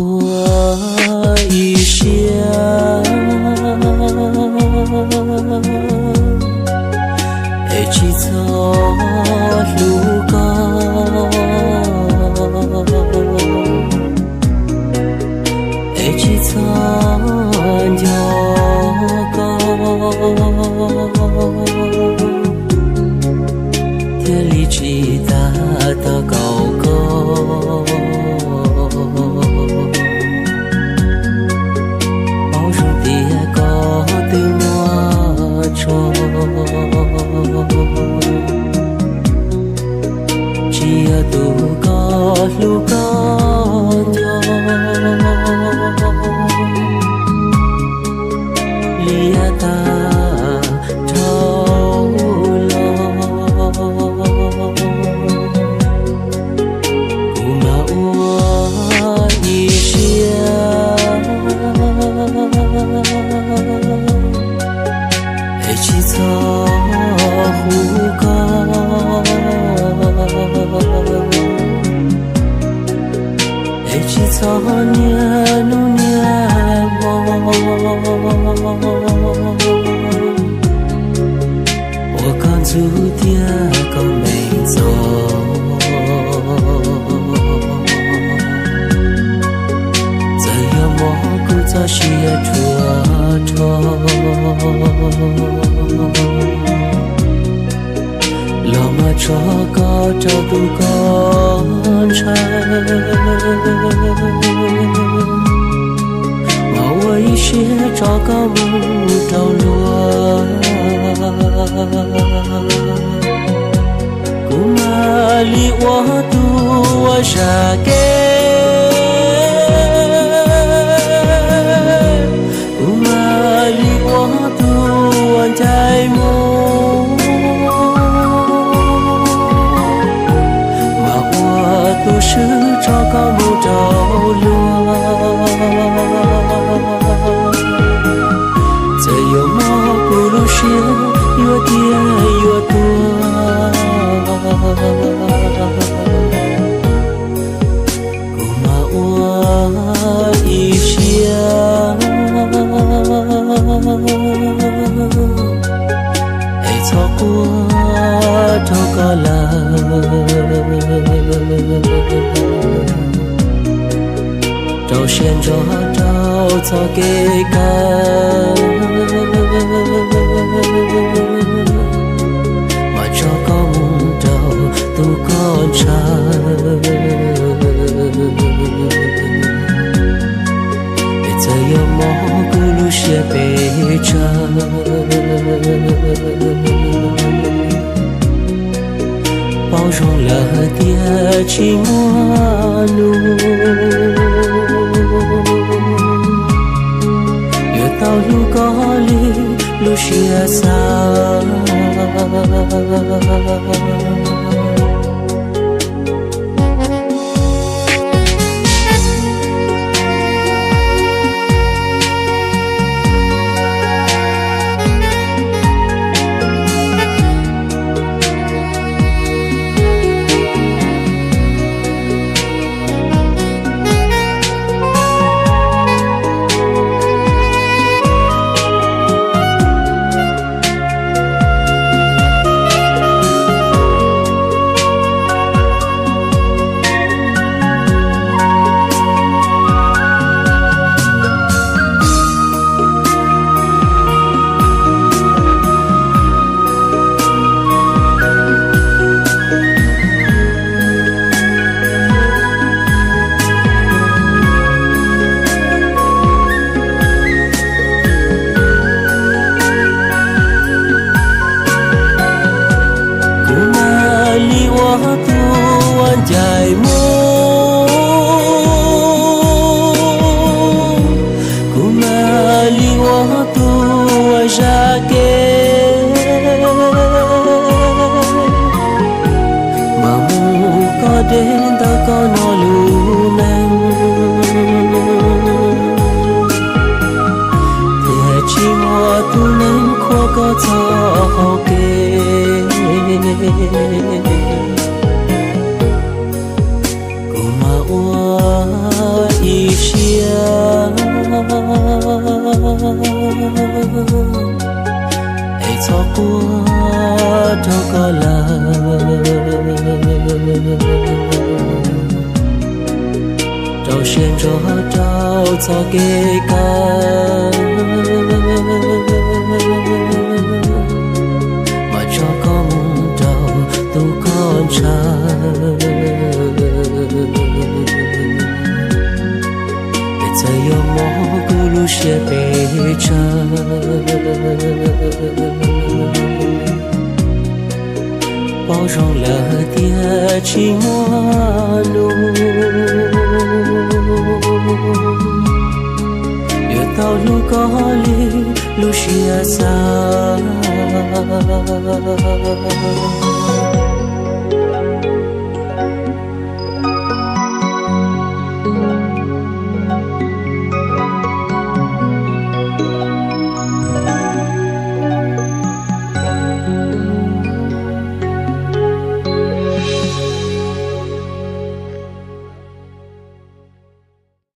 我一想，一起走路高，一起走条高，天里起大的高高。Chia tu có lu có nhau lia ta thâu lo kuma ua y chia ai chỉ cho hu có ai chỉ cho nhớ nu nhớ mong我看注定个没走这样蘑菇在写出老马车高着渡高山马我一些找个木头落古马里我渡我杀给古马里我渡我在梦都是找个木头落这有么不如些越跌越多古马我一想爱错过头个了找线找找给干马找个木头都干柴一再有么咕噜些悲伤包容了点寂寞怒越到路高里路些散đến ta có nó lưu nang thì chỉ mua tu nên khó có cho kê cô mà ua ý ấy cho qua đâu có là đâu xuyên cho đâu cho cái mà cho con đầu tu con trai để cho yêu mô cứ lu xe bề bao rong là tia chỉ mua nụ yêu tao lu có li lu xia xa